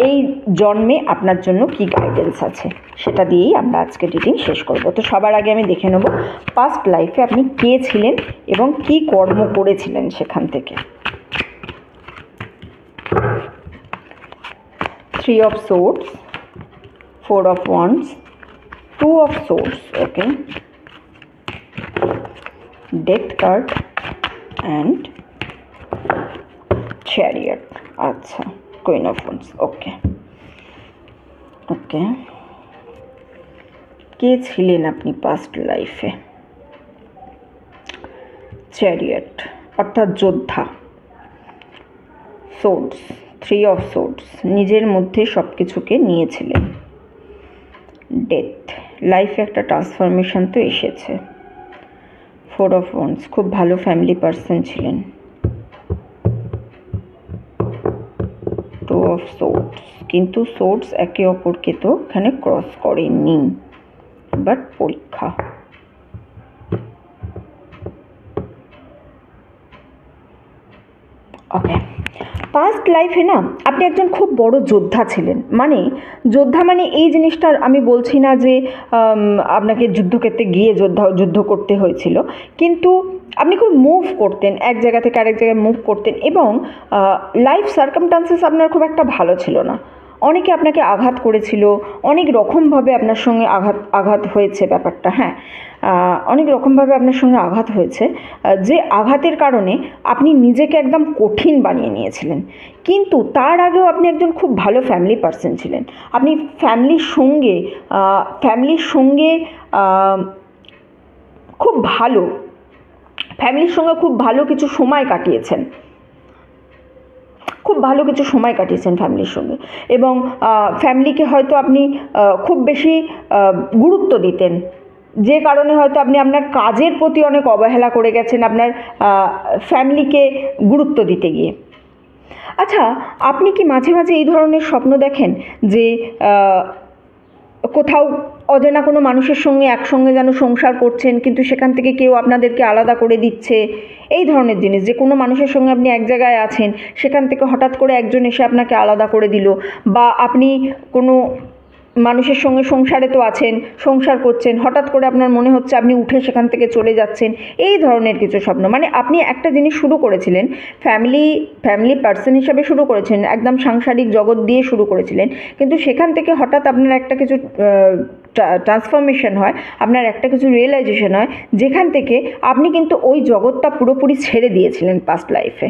এই জন্মে আপনার জন্য কি গাইডেন্স আছে সেটা দিয়েই আমরা আজকে রিডিং শেষ করব। তো সবার আগে আমি দেখে নেব পাস্ট লাইফে আপনি কে ছিলেন এবং কি কর্ম করেছিলেন সেখান থেকে। 3 of Swords, 4 of Wands, 2 of Swords, okay, Death card and Chariot, আচ্ছা, Queen of Wands, okay, কে ছিলেন আপনি পাস্ট লাইফে? চ্যারিয়ট অর্থাৎ যোদ্ধা, সোর্ডস, 3 অফ সোর্ডস, নিজের মধ্যে সব কিছুকে নিয়েছিলেন। ডেথ, লাইফে একটা ট্রান্সফরমেশন তো এসেছে। 4 অফ ওয়ান্ডস, খুব ভালো ফ্যামিলি পার্সন ছিলেন। 2 অফ সোর্ডস, কিন্তু সোর্ডস একে অপরকে তো এখানে ক্রস করেনি, বাট পরীক্ষা। ওকে, পাস্ট লাইফে না আপনি একজন খুব বড় যোদ্ধা ছিলেন। মানে যোদ্ধা মানে এই জিনিসটা আমি বলছি না যে আপনাকে যুদ্ধক্ষেত্রে গিয়ে যুদ্ধ করতে হয়েছিল, কিন্তু আপনি খুব মুভ করতেন, এক জায়গা থেকে আরেক জায়গায় মুভ করতেন, এবং লাইফ সার্কামস্টান্সেস আপনার খুব একটা ভালো ছিল না। অনেকে আপনাকে আঘাত করেছিল, অনেক রকমভাবে আপনার সঙ্গে আঘাত হয়েছে ব্যাপারটা, হ্যাঁ, অনেক রকমভাবে আপনার সঙ্গে আঘাত হয়েছে, যে আঘাতের কারণে আপনি নিজেকে একদম কঠিন বানিয়ে নিয়েছিলেন। কিন্তু তার আগেও আপনি একজন খুব ভালো ফ্যামিলি পার্সন ছিলেন। আপনি ফ্যামিলির সঙ্গে খুব ভালো কিছু সময় কাটিয়েছেন, ফ্যামিলির সঙ্গে, এবং ফ্যামিলিকে হয়তো আপনি খুব বেশি গুরুত্ব দিতেন, যে কারণে হয়তো আপনি আপনার কাজের প্রতি অনেক অবহেলা করে গেছেন আপনার ফ্যামিলিকে গুরুত্ব দিতে গিয়ে। আচ্ছা, আপনি কি মাঝে মাঝে এই ধরনের স্বপ্ন দেখেন যে কোথাও অজানা কোনো মানুষের সঙ্গে একসঙ্গে যেন সংসার করছেন, কিন্তু সেখান থেকে কেউ আপনাদেরকে আলাদা করে দিচ্ছে, এই ধরনের জিনিস, যে কোনো মানুষের সঙ্গে আপনি এক জায়গায় আছেন, সেখান থেকে হঠাৎ করে একজন এসে আপনাকে আলাদা করে দিল, বা আপনি কোনো মানুষের সঙ্গে সংসারে তো আছেন, সংসার করছেন, হঠাৎ করে আপনার মনে হচ্ছে আপনি উঠে সেখান থেকে চলে যাচ্ছেন, এই ধরনের কিছু স্বপ্ন। মানে আপনি একটা জিনিস শুরু করেছিলেন, ফ্যামিলি পার্সন হিসাবে শুরু করেছেন, একদম সাংসারিক জগৎ দিয়ে শুরু করেছিলেন, কিন্তু সেখান থেকে হঠাৎ আপনার একটা কিছু ট্রান্সফরমেশন হয়, আপনার একটা কিছু রিয়েলাইজেশন হয়, যেখান থেকে আপনি কিন্তু ওই জগৎটা পুরোপুরি ছেড়ে দিয়েছিলেন পাস্ট লাইফে।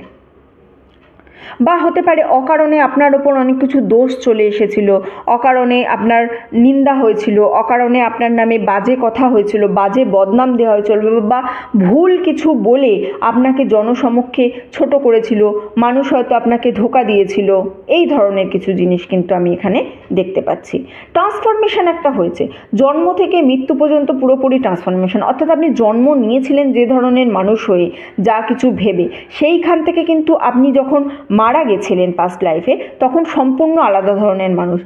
বা হতে পারে অকারণে আপনার ওপর অনেক কিছু দোষ চলে এসেছিল, অকারণে আপনার নিন্দা হয়েছিল, অকারণে আপনার নামে বাজে কথা হয়েছিল, বাজে বদনাম দেওয়া হয়েছিল, বা ভুল কিছু বলে আপনাকে জনসমক্ষে ছোট করেছিল, মানুষ হয়তো আপনাকে ধোঁকা দিয়েছিল। এই ধরনের কিছু জিনিস কিন্তু আমি এখানে দেখতে পাচ্ছি। ট্রান্সফরমেশন একটা হয়েছে, জন্ম থেকে মৃত্যু পর্যন্ত পুরোপুরি ট্রান্সফরমেশন, অর্থাৎ আপনি জন্ম নিয়েছিলেন যে ধরনের মানুষ হয়ে, যা কিছু ভেবে, সেইখান থেকে কিন্তু আপনি যখন মারা গেছিলেন পাস্ট লাইফে, তখন সম্পূর্ণ আলাদা ধরনের মানুষ।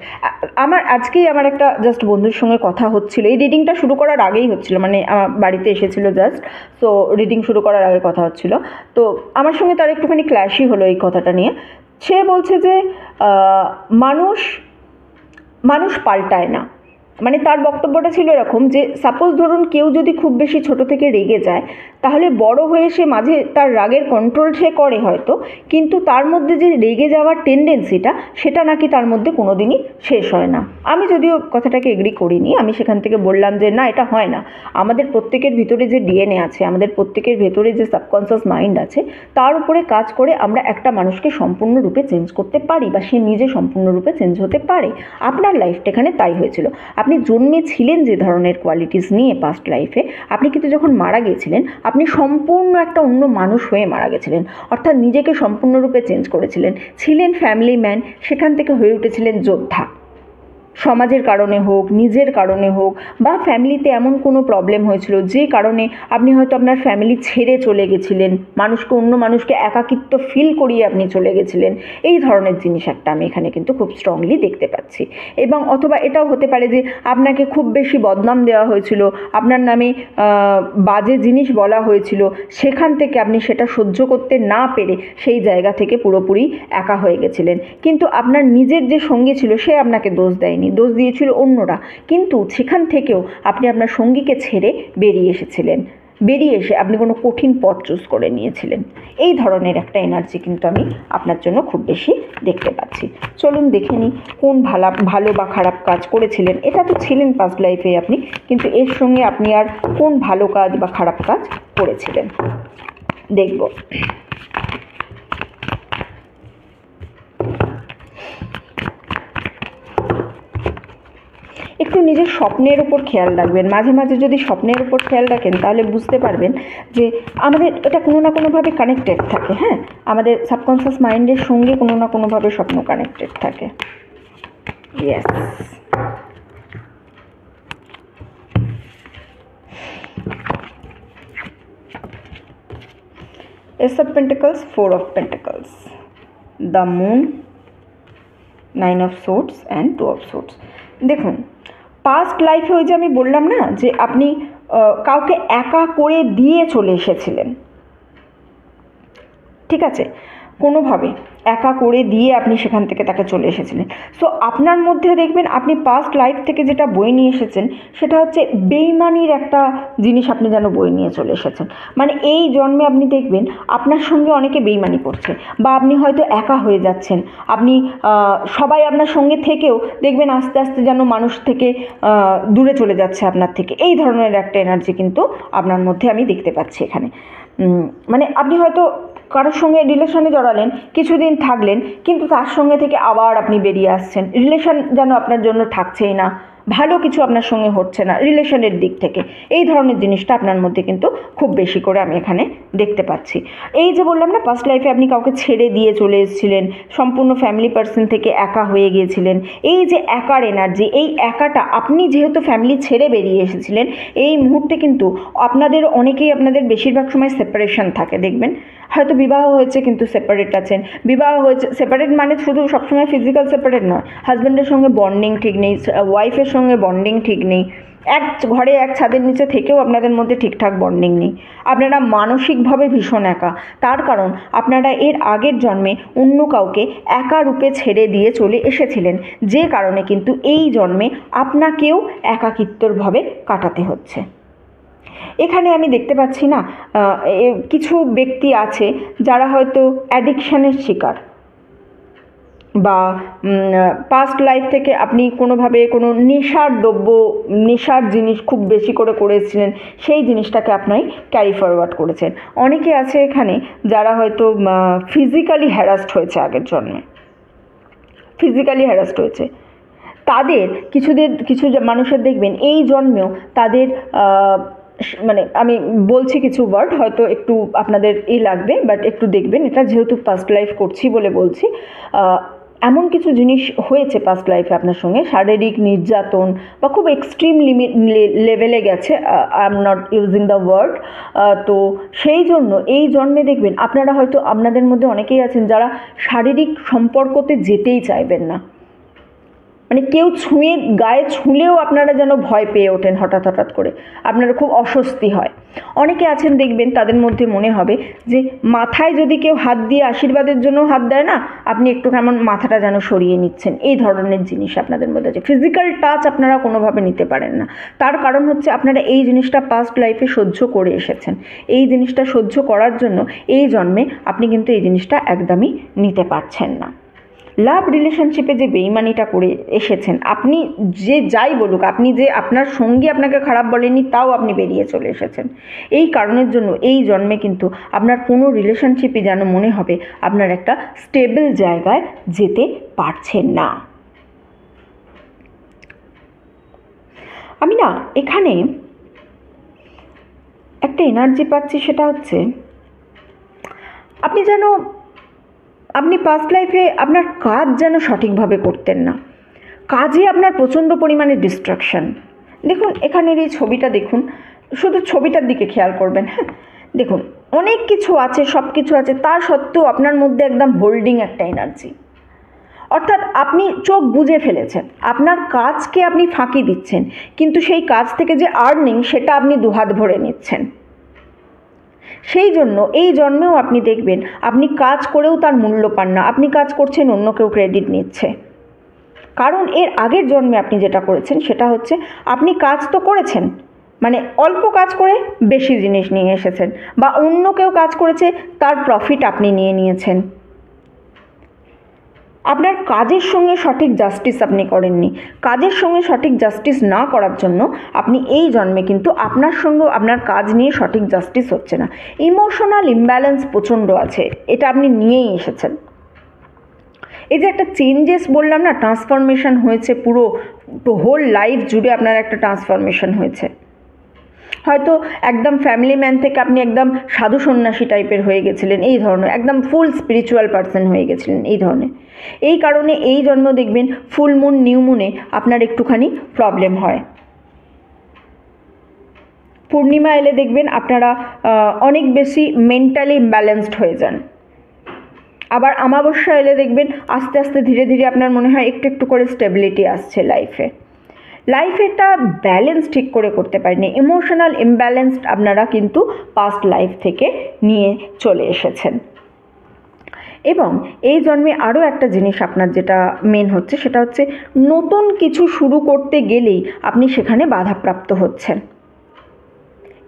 আজকেই আমার একটা জাস্ট বন্ধুর সঙ্গে কথা হচ্ছিল, এই রিডিংটা শুরু করার আগেই হচ্ছিল, মানে আমার বাড়িতে এসেছিল জাস্ট, তো রিডিং শুরু করার আগে কথা হচ্ছিল, তো আমার সঙ্গে তার একটুখানি ক্ল্যাশই হলো এই কথাটা নিয়ে। সে বলছে যে মানুষ মানুষ পাল্টায় না, মানে তার বক্তব্যটা ছিল এরকম যে সাপোজ ধরুন কেউ যদি খুব বেশি ছোট থেকে রেগে যায়, তাহলে বড় হয়ে সে মাঝে তার রাগের কন্ট্রোল সে করে হয়তো, কিন্তু তার মধ্যে যে রেগে যাওয়ার টেন্ডেন্সিটা, সেটা নাকি তার মধ্যে কোনো দিনই শেষ হয় না। আমি যদিও কথাটাকে এগ্রি করিনি, আমি সেখান থেকে বললাম যে না, এটা হয় না। আমাদের প্রত্যেকের ভিতরে যে ডিএনএ আছে, আমাদের প্রত্যেকের ভেতরে যে সাবকনসিয়াস মাইন্ড আছে, তার উপরে কাজ করে আমরা একটা মানুষকে সম্পূর্ণরূপে চেঞ্জ করতে পারি, বা সে নিজে সম্পূর্ণরূপে চেঞ্জ হতে পারে। আপনার লাইফটা এখানে তাই হয়েছিল। আপনি জন্মেছিলেন যে ধরনের কোয়ালিটিস নিয়ে পাস্ট লাইফে, আপনি কিন্তু যখন মারা গেছিলেন, আপনি সম্পূর্ণ একটা অন্য মানুষ হয়ে মারা গেছিলেন, অর্থাৎ নিজেকে সম্পূর্ণরূপে চেঞ্জ করেছিলেন। ছিলেন ফ্যামিলি ম্যান, সেখান থেকে হয়ে উঠেছিলেন যোদ্ধা। সমাজের কারণে হোক, নিজের কারণে হোক, বা ফ্যামিলিতে এমন কোনো প্রবলেম হয়েছিল যে কারণে আপনি হয়তো আপনার ফ্যামিলি ছেড়ে চলে গেছিলেন, অন্য মানুষকে একাকিত্ব ফিল করিয়ে আপনি চলে গেছিলেন। এই ধরনের জিনিস একটা আমি এখানে কিন্তু খুব স্ট্রংলি দেখতে পাচ্ছি। এবং অথবা এটাও হতে পারে যে আপনাকে খুব বেশি বদনাম দেওয়া হয়েছিল, আপনার নামে বাজে জিনিস বলা হয়েছিল, সেখান থেকে আপনি সেটা সহ্য করতে না পেরে সেই জায়গা থেকে পুরোপুরি একা হয়ে গেছিলেন। কিন্তু আপনার নিজের যে সঙ্গী ছিল, সে আপনাকে দোষ দেয়নি, দোষ দিয়েছিল অন্যরা, কিন্তু সেখান থেকেও আপনি আপনার সঙ্গীকে ছেড়ে বেরিয়ে এসেছিলেন, বেরিয়ে এসে আপনি কোনো কঠিন পথ চুজ করে নিয়েছিলেন। এই ধরনের একটা এনার্জি কিন্তু আমি আপনার জন্য খুব বেশি দেখতে পাচ্ছি। চলুন দেখে নিই কোন ভালো বা খারাপ কাজ করেছিলেন। এটা তো ছিলেন পাস্ট লাইফে আপনি, কিন্তু এর সঙ্গে আপনি আর কোন ভালো কাজ বা খারাপ কাজ করেছিলেন দেখব। একটু নিজের স্বপ্নের উপর খেয়াল রাখবেন। মাঝে মাঝে যদি স্বপ্নের উপর খেয়াল রাখেন, তাহলে বুঝতে পারবেন যে আমাদের এটা কোনো না কোনোভাবে কানেক্টেড থাকে। হ্যাঁ, আমাদের সাবকনসিয়াস মাইন্ডের সঙ্গে কোনো না কোনোভাবে স্বপ্ন কানেক্টেড থাকে। Yes, Ace of Pentacles, Four of Pentacles, the Moon, Nine of Swords and Two of Swords। দেখুন, পাস্ট লাইফে ওই যে আমি বললাম না যে আপনি কাউকে একা করে দিয়ে চলে এসেছিলেন, ঠিক আছে, কোনোভাবে একা করে দিয়ে আপনি সেখান থেকে তাকে চলে এসেছিলেন। সো আপনার মধ্যে দেখবেন আপনি পাস্ট লাইফ থেকে যেটা বয়ে নিয়ে এসেছেন, সেটা হচ্ছে বেইমানির একটা জিনিস আপনি যেন বয়ে নিয়ে চলে এসেছেন। মানে এই জন্মে আপনি দেখবেন আপনার সঙ্গে অনেকে বেইমানি করছে, বা আপনি হয়তো একা হয়ে যাচ্ছেন, আপনি সবাই আপনার সঙ্গে থেকেও দেখবেন আস্তে আস্তে যেন মানুষ থেকে দূরে চলে যাচ্ছে আপনার থেকে। এই ধরনের একটা এনার্জি কিন্তু আপনার মধ্যে আমি দেখতে পাচ্ছি এখানে। মানে আপনি হয়তো কারোর সঙ্গে রিলেশনে জড়ালেন, কিছুদিন থাকলেন, কিন্তু তার সঙ্গে থেকে আবার আপনি বেরিয়ে আসছেন। রিলেশন যেন আপনার জন্য থাকছেই না, ভালো কিছু আপনার সঙ্গে হচ্ছে না রিলেশনের দিক থেকে। এই ধরনের জিনিসটা আপনার মধ্যে কিন্তু খুব বেশি করে আমি এখানে দেখতে পাচ্ছি। এই যে বললাম না, পাস্ট লাইফে আপনি কাউকে ছেড়ে দিয়ে চলে এসেছিলেন, সম্পূর্ণ ফ্যামিলি পার্সন থেকে একা হয়ে গিয়েছিলেন। এই যে একার এনার্জি, এই একাটা আপনি যেহেতু ফ্যামিলি ছেড়ে বেরিয়ে এসেছিলেন, এই মুহূর্তে কিন্তু আপনাদের বেশিরভাগ সময় সেপারেশন থাকে। দেখবেন হয়তো বিবাহ হয়েছে কিন্তু সেপারেট আছেন, বিবাহ হয়েছে সেপারেট মানে শুধু সবসময় ফিজিক্যাল সেপারেট নয়, হাজব্যান্ডের সঙ্গে বন্ডিং ঠিক নেই, ওয়াইফের সঙ্গে বন্ডিং ঠিক নেই, এক ঘরে এক ছাদের নিচে থেকেও আপনাদের মধ্যে ঠিকঠাক বন্ডিং নেই, আপনারা মানসিকভাবে ভীষণ একা। তার কারণ আপনারা এর আগের জন্মে অন্য কাউকে একা রূপে ছেড়ে দিয়ে চলে এসেছিলেন, যে কারণে কিন্তু এই জন্মে আপনাকেও একাকিত্বভাবে কাটাতে হচ্ছে। এখানে আমি দেখতে পাচ্ছি না, কিছু ব্যক্তি আছে যারা হয়তো অ্যাডিকশানের শিকার, বা পাস্ট লাইফ থেকে আপনি কোনোভাবে কোনো নেশার জিনিস খুব বেশি করে এসেছিলেন, সেই জিনিসটাকে আপনি ক্যারি ফরওয়ার্ড করেছেন। অনেকে আছে এখানে যারা হয়তো ফিজিক্যালি হ্যারাসড হয়েছে আগের জন্মে, তাদের কিছু মানুষের দেখবেন এই জন্মেও তাদের মানে আমি বলছি কিছু ওয়ার্ড হয়তো একটু আপনাদের লাগবে, বাট একটু দেখবেন, এটা যেহেতু পাস্ট লাইফ করছি বলে বলছি। এমন কিছু জিনিস হয়েছে পাস্ট লাইফে আপনার সঙ্গে, শারীরিক নির্যাতন বা খুব এক্সট্রিম লেভেলে গেছে, I am not using the word. তো সেই জন্য এই জন্মে দেখবেন আপনারা হয়তো, আপনাদের মধ্যে অনেকেই আছেন যারা শারীরিক সম্পর্কতে যেতেই চাইবেন না, মানে কেউ গায়ে ছুঁলেও আপনারা যেন ভয় পেয়ে ওঠেন, হঠাৎ করে আপনারা খুব অস্বস্তি হয়। অনেকে আছেন দেখবেন তাদের মধ্যে মনে হবে যে মাথায় যদি কেউ হাত দিয়ে আশীর্বাদের জন্য হাত দেয় না, আপনি একটু কেমন মাথাটা যেন সরিয়ে নিচ্ছেন, এই ধরনের জিনিস আপনাদের মধ্যে আছে। ফিজিক্যাল টাচ আপনারা কোনোভাবে নিতে পারেন না, তার কারণ হচ্ছে আপনারা এই জিনিসটা পাস্ট লাইফে সহ্য করে এসেছেন। এই জিনিসটা সহ্য করার জন্য এই জন্মে আপনি কিন্তু এই জিনিসটা একদমই নিতে পারছেন না। লাভ রিলেশনশিপে যে বেইমানিটা করে এসেছেন, আপনি যে যাই বলুক, আপনি যে আপনার সঙ্গী আপনাকে খারাপ বলেনি তাও আপনি বেরিয়ে চলে এসেছেন। এই কারণের জন্য এই জন্মে কিন্তু আপনার কোনো রিলেশনশিপই যেন মনে হবে আপনার একটা স্টেবল জায়গায় যেতে পারছেন না। আমি না এখানে একটা এনার্জি পাচ্ছি, সেটা হচ্ছে আপনি পাস্ট লাইফে আপনার কাজ যেন সঠিকভাবে করতেন না, কাজে আপনার প্রচণ্ড পরিমাণে ডিস্ট্রাকশন। দেখুন এখানের এই ছবিটা দেখুন, শুধু ছবিটার দিকে খেয়াল করবেন। হ্যাঁ দেখুন, অনেক কিছু আছে, সব কিছু আছে, তা সত্ত্বেও আপনার মধ্যে একদম হোল্ডিং একটা এনার্জি, অর্থাৎ আপনি চোখ বুজে ফেলেছেন, আপনার কাজকে আপনি ফাঁকি দিচ্ছেন, কিন্তু সেই কাজ থেকে যে আর্নিং সেটা আপনি দুহাত ভরে নিচ্ছেন। সেই জন্য এই জন্মেও আপনি দেখবেন আপনি কাজ করেও তার মূল্য পান না, আপনি কাজ করছেন অন্য কেউ ক্রেডিট নিচ্ছে। কারণ এর আগের জন্মে আপনি যেটা করেছেন সেটা হচ্ছে আপনি কাজ তো করেছেন, মানে অল্প কাজ করে বেশি জিনিস নিয়ে এসেছেন, বা অন্য কেউ কাজ করেছে তার প্রফিট আপনি নিয়ে নিয়েছেন। আপনার কাজের সঙ্গে সঠিক জাস্টিস আপনি করেননি। কাজের সঙ্গে সঠিক জাস্টিস না করার জন্য আপনি এই জন্মে কিন্তু আপনার সঙ্গেও আপনার কাজ নিয়ে সঠিক জাস্টিস হচ্ছে না। ইমোশনাল ইমব্যালেন্স প্রচণ্ড আছে, এটা আপনি নিয়েই এসেছেন। এই যে একটা চেঞ্জেস বললাম না, ট্রান্সফরমেশন হয়েছে, পুরো হোল লাইফ জুড়ে আপনার একটা ট্রান্সফরমেশন হয়েছে। হয়তো একদম ফ্যামিলি ম্যান থেকে আপনি একদম সাধু সন্ন্যাসী টাইপের হয়ে গেছিলেন, এই ধরনের একদম ফুল স্পিরিচুয়াল পারসন হয়ে গেছিলেন এই ধরনের। এই কারণে এই জন্ম দেখবেন ফুল মুন নিউ মুনে আপনার একটুখানি প্রবলেম হয়। পূর্ণিমা এলে দেখবেন আপনারা অনেক বেশি মেন্টালি ইমব্যালেন্সড হয়ে যান। আবার অমাবস্যা এলে দেখবেন আস্তে আস্তে ধীরে ধীরে আপনার মনে হয় একটু একটু করে স্টেবিলিটি আসছে লাইফেটা ব্যালেন্স ঠিক করে করতে পারেনি। ইমোশনাল ইমব্যালেন্সড আপনারা কিন্তু পাস্ট লাইফ থেকে নিয়ে চলে এসেছেন। এবং এই জন্মে আরও একটা জিনিস আপনার যেটা মেন হচ্ছে সেটা হচ্ছে নতুন কিছু শুরু করতে গেলেই আপনি সেখানে বাধাপ্রাপ্ত হচ্ছেন।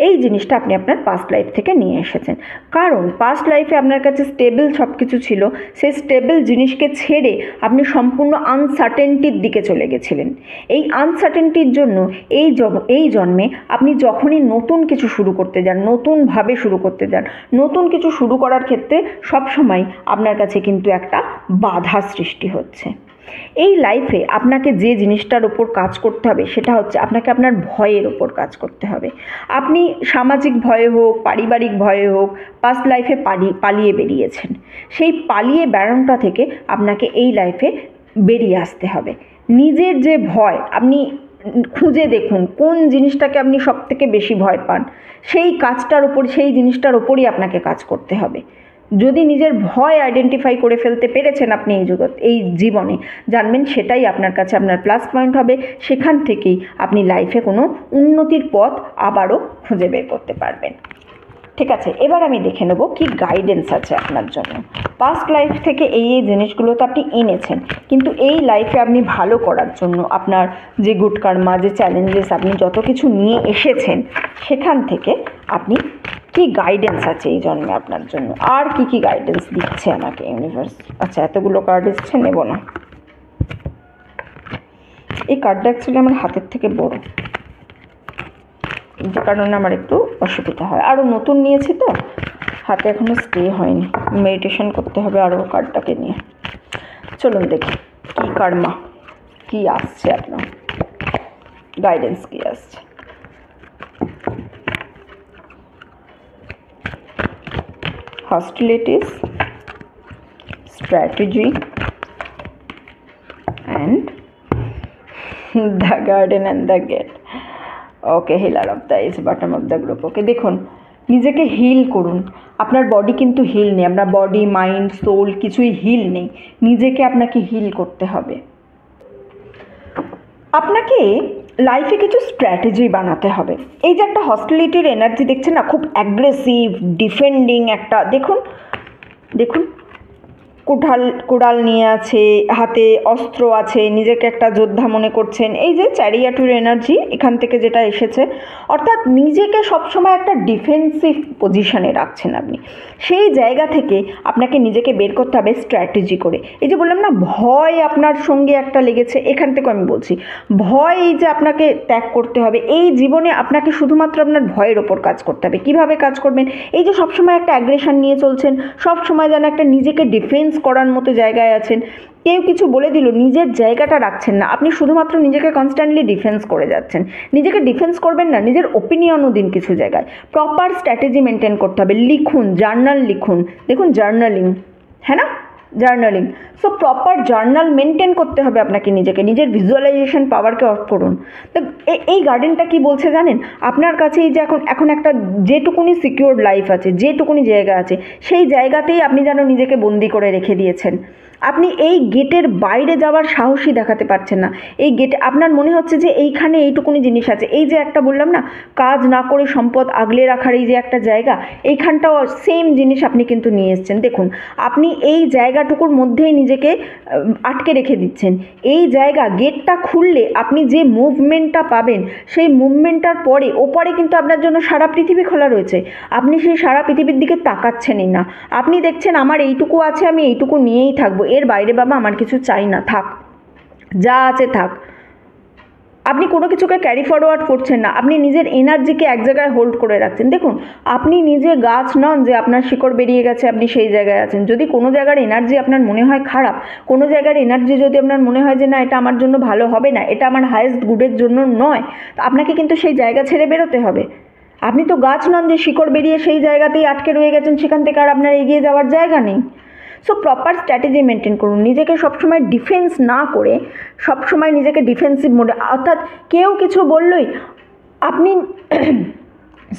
এই জিনিসটা আপনি আপনার পাস্ট লাইফ থেকে নিয়ে এসেছেন, কারণ পাস্ট লাইফে আপনার কাছে স্টেবল সব কিছু ছিল, সেই স্টেবল জিনিসকে ছেড়ে আপনি সম্পূর্ণ আনসার্টেনটির দিকে চলে গেছিলেন। এই আনসার্টেনটির জন্য এই জন্মে আপনি যখনই নতুন কিছু শুরু করতে যান, নতুনভাবে শুরু করতে যান, নতুন কিছু শুরু করার ক্ষেত্রে সবসময় আপনার কাছে কিন্তু একটা বাধা সৃষ্টি হচ্ছে। এই লাইফে আপনাকে যে জিনিসটার ওপর কাজ করতে হবে সেটা হচ্ছে আপনাকে আপনার ভয়ের ওপর কাজ করতে হবে। আপনি সামাজিক ভয়ে হোক, পারিবারিক ভয়ে হোক, পাস্ট লাইফে পালিয়ে বেরিয়েছেন। সেই পালিয়ে বেড়ানোটা থেকে আপনাকে এই লাইফে বেরিয়ে আসতে হবে। নিজের যে ভয়, আপনি খুঁজে দেখুন কোন জিনিসটাকে আপনি সবথেকে বেশি ভয় পান, সেই জিনিসটার ওপরই আপনাকে কাজ করতে হবে। যদি নিজের ভয় আইডেন্টিফাই করে ফেলতে পেরেছেন আপনি এই জীবনে, জানবেন সেটাই আপনার কাছে আপনার প্লাস পয়েন্ট হবে। সেখান থেকেই আপনি লাইফে কোনো উন্নতির পথ আবারও খুঁজে বের করতে পারবেন। ঠিক আছে, এবার আমি দেখে নেব কি গাইডেন্স আছে আপনার জন্য। পাস্ট লাইফ থেকে এই জিনিসগুলো তো আপনি এনেছেন, কিন্তু এই লাইফে আপনি ভালো করার জন্য আপনার যে গুড কর্মা, যে চ্যালেঞ্জেস, আপনি যত কিছু নিয়ে এসেছেন সেখান থেকে আপনি কি গাইডেন্স আছে এই জন্মে আপনার জন্য, আর কি কি গাইডেন্স দিচ্ছে আমাকে ইউনিভার্স। আচ্ছা, এতগুলো কার্ড এসছে, নেব না। এই কার্ডটা অ্যাকচুয়ালি আমার হাতের থেকে বড়, যে কারণে আমার একটু অসুবিধা হয়। আরও নতুন নিয়েছি তো, হাতে এখনও স্টে হয়নি, মেডিটেশন করতে হবে আরও কার্ডটাকে নিয়ে। চলুন দেখি কী কার্মা, কী আসছে আপনার গাইডেন্স, কী আসছে। hostilities, strategy and the garden and the gate. Okay, healer of the edge, bottom of the group. Okay, দেখুন নিজেকে হিল করুন। আপনার বডি কিন্তু হিল নেই, আপনার বডি মাইন্ড সোল কিছুই হিল নেই, নিজেকে আপনাকে হিল করতে হবে। আপনাকে লাইফে কিছু স্ট্র্যাটেজি বানাতে হবে। এই যে একটা হস্টিলিটির এনার্জি দেখছেন না, খুব অ্যাগ্রেসিভ ডিফেন্ডিং একটা, দেখুন দেখুন কুড়াল নিয়ে আছে, হাতে অস্ত্র আছে, নিজেকে একটা যোদ্ধা মনে করছেন। এই যে চ্যারিয়াটের এনার্জি এখান থেকে যেটা এসেছে, অর্থাৎ নিজেকে সবসময় একটা ডিফেন্সিভ পজিশনে রাখছেন আপনি। সেই জায়গা থেকে আপনাকে নিজেকে বের করতে হবে স্ট্র্যাটেজি করে। এই যে বললাম না, ভয় আপনার সঙ্গে একটা লেগেছে, এখান থেকে আমি বলছি ভয়, এই যে আপনাকে ত্যাগ করতে হবে। এই জীবনে আপনাকে শুধুমাত্র আপনার ভয়ের ওপর কাজ করতে হবে। কিভাবে কাজ করবেন? এই যে সবসময় একটা অ্যাগ্রেশন নিয়ে চলছেন, সবসময় যেন একটা নিজেকে ডিফেন্স করার মতো জায়গায় আছেন, কেউ কিছু বলে দিল নিজের জায়গাটা রাখছেন না, আপনি শুধুমাত্র নিজেকে কনস্ট্যান্টলি ডিফেন্স করে যাচ্ছেন। নিজেকে ডিফেন্স করবেন না, নিজের ওপিনিয়নও দিন কিছু জায়গায়। প্রপার স্ট্র্যাটেজি মেনটেন করতে হবে। লিখুন, জার্নাল লিখুন, দেখুন জার্নালিং, হ্যাঁ না, journaling. So proper journal maintain করতে হবে আপনাকে নিজেকে, নিজের ভিজুয়ালাইজেশন পাওয়ারকে অফ করুন। তো এই গার্ডেনটা কি বলছে জানেন, আপনার কাছে এই যে এখন একটা যেটুকুনি সিকিউর লাইফ আছে, যেটুকুনি জায়গা আছে, সেই জায়গাতেই আপনি যেন নিজেকে বন্দি করে রেখে দিয়েছেন। আপনি এই গেটের বাইরে যাওয়ার সাহসই দেখাতে পারছেন না। এই গেটে আপনার মনে হচ্ছে যে এইখানে এইটুকুনি জিনিস আছে। এই যে একটা বললাম না, কাজ না করে সম্পদ আগলে রাখার এই যে একটা জায়গা, এইখানটাও সেম জিনিস আপনি কিন্তু নিয়ে এসছেন। দেখুন আপনি এই জায়গাটুকুর মধ্যেই নিজেকে আটকে রেখে দিচ্ছেন। এই জায়গা গেটটা খুললে আপনি যে মুভমেন্টটা পাবেন, সেই মুভমেন্টটার পরে ওপরে কিন্তু আপনার জন্য সারা পৃথিবী খোলা রয়েছে। আপনি সেই সারা পৃথিবীর দিকে তাকাচ্ছেনই না, আপনি দেখছেন আমার এইটুকু আছে, আমি এইটুকু নিয়েই থাকবো, এর বাইরে বাবা আমার কিছু চাই না, থাক যা আছে থাক। আপনি কোনো কিছুকে ক্যারি ফরওয়ার্ড করছেন না, আপনি নিজের এনার্জিকে এক জায়গায় হোল্ড করে রাখছেন। দেখুন আপনি নিজে গাছ নন যে আপনার শিকড় বেরিয়ে গেছে আপনি সেই জায়গায় আছেন। যদি কোনো জায়গার এনার্জি আপনার মনে হয় খারাপ, কোনো জায়গার এনার্জি যদি আপনার মনে হয় যে না এটা আমার জন্য ভালো হবে না, এটা আমার হায়েস্ট গুডের জন্য নয়, আপনাকে কিন্তু সেই জায়গা ছেড়ে বেরোতে হবে। আপনি তো গাছ নন যে শিকড় বেরিয়ে সেই জায়গাতেই আটকে রয়ে গেছেন, সেখান থেকে আর আপনার এগিয়ে যাওয়ার জায়গা নেই। সো প্রপার স্ট্র্যাটেজি মেনটেন করুন, নিজেকে সবসময় ডিফেন্স না করে সবসময় নিজেকে ডিফেন্সিভ মোডে, অর্থাৎ কেউ কিছু বললই আপনি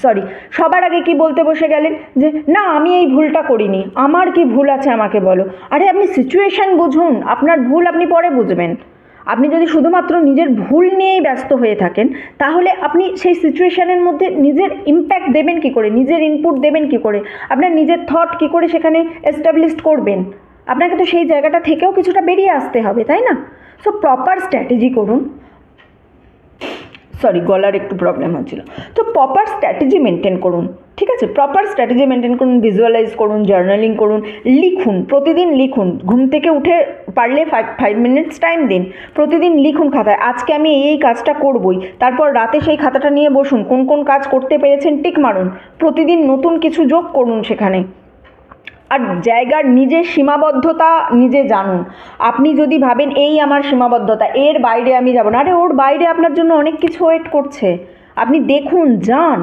সরি সবার আগে কি বলতে বসে গেলেন যে না আমি এই ভুলটা করিনি, আমার কি ভুল আছে আমাকে বলো। আরে আপনি সিচুয়েশান বুঝুন, আপনার ভুল আপনি পরে বুঝবেন। আপনি যদি শুধুমাত্র নিজের ভুল নিয়েই ব্যস্ত হয়ে থাকেন, তাহলে আপনি সেই সিচুয়েশানের মধ্যে নিজের ইম্প্যাক্ট দেবেন কী করে, নিজের ইনপুট দেবেন কী করে, আপনার নিজের থট কী করে সেখানে এস্টাবলিশ করবেন। আপনাকে তো সেই জায়গাটা থেকেও কিছুটা বেরিয়ে আসতে হবে, তাই না? সো প্রপার স্ট্র্যাটেজি করুন। সরি গলার একটু প্রবলেম হচ্ছিল। তো প্রপার স্ট্র্যাটেজি মেনটেন করুন, ঠিক আছে? প্রপার স্ট্র্যাটেজি মেনটেন করুন, ভিজুয়ালাইজ করুন, জার্নালিং করুন, লিখুন, প্রতিদিন লিখুন। ঘুম থেকে উঠে পারলে 5 মিনিটস টাইম দিন, প্রতিদিন লিখুন খাতায় আজকে আমি এই কাজটা করবই। তারপর রাতে সেই খাতাটা নিয়ে বসুন, কোন কোন কাজ করতে পেরেছেন টিক মারুন, প্রতিদিন নতুন কিছু যোগ করুন সেখানে। আর জায়গার নিজের সীমাবদ্ধতা নিজে জানুন। আপনি যদি ভাবেন এই আমার সীমাবদ্ধতা, এর বাইরে আমি যাব না, আরে ওর বাইরে আপনার জন্য অনেক কিছু ওয়েট করছে। আপনি দেখুন, যান,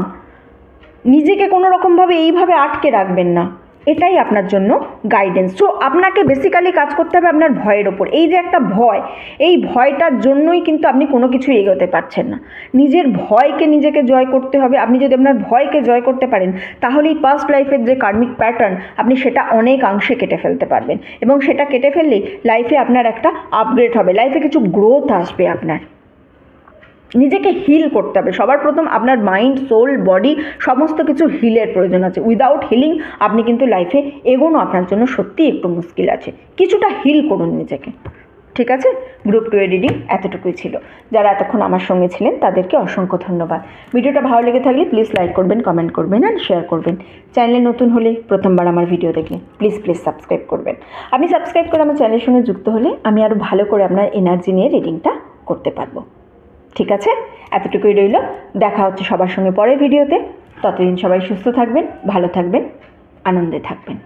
নিজেকে কোনো রকমভাবে এইভাবে আটকে রাখবেন না। এটাই আপনার জন্য গাইডেন্স। সো আপনাকে বেসিক্যালি কাজ করতে হবে আপনার ভয়ের ওপর। এই যে একটা ভয়, এই ভয়টার জন্যই কিন্তু আপনি কোনো কিছু এগোতে পারছেন না। নিজের ভয়কে নিজেকে জয় করতে হবে। আপনি যদি আপনার ভয়কে জয় করতে পারেন, তাহলে এই পাস্ট লাইফের যে কার্মিক প্যাটার্ন আপনি সেটা অনেকাংশে কেটে ফেলতে পারবেন, এবং সেটা কেটে ফেললেই লাইফে আপনার একটা আপগ্রেড হবে, লাইফে কিছু গ্রোথ আসবে। আপনার নিজেকে হিল করতে হবে। সবার প্রথম আপনার মাইন্ড, সোল, বডি সমস্ত কিছু হিলের প্রয়োজন আছে। উইদাউট হিলিং আপনি কিন্তু লাইফে এগোনো আপনার জন্য সত্যিই একটু মুশকিল আছে। কিছুটা হিল করুন নিজেকে, ঠিক আছে, গ্রুপ 2 এর রিডিং এতটুকুই ছিল। যারা এতক্ষণ আমার সঙ্গে ছিলেন তাদেরকে অসংখ্য ধন্যবাদ। ভিডিওটা ভালো লেগে থাকলে প্লিজ লাইক করবেন, কমেন্ট করবেন আর শেয়ার করবেন। চ্যানেলে নতুন হলে, প্রথমবার আমার ভিডিও দেখলে প্লিজ সাবস্ক্রাইব করবেন। আপনি সাবস্ক্রাইব করে আমার চ্যানেলের সঙ্গে যুক্ত হলে আমি আরও ভালো করে আপনার এনার্জি নিয়ে রিডিংটা করতে পারবো। ঠিক আছে, এতটুকুই রইল। দেখা হচ্ছে সবার সঙ্গে পরের ভিডিওতে। ততদিন সবাই সুস্থ থাকবেন, ভালো থাকবেন, আনন্দে থাকবেন।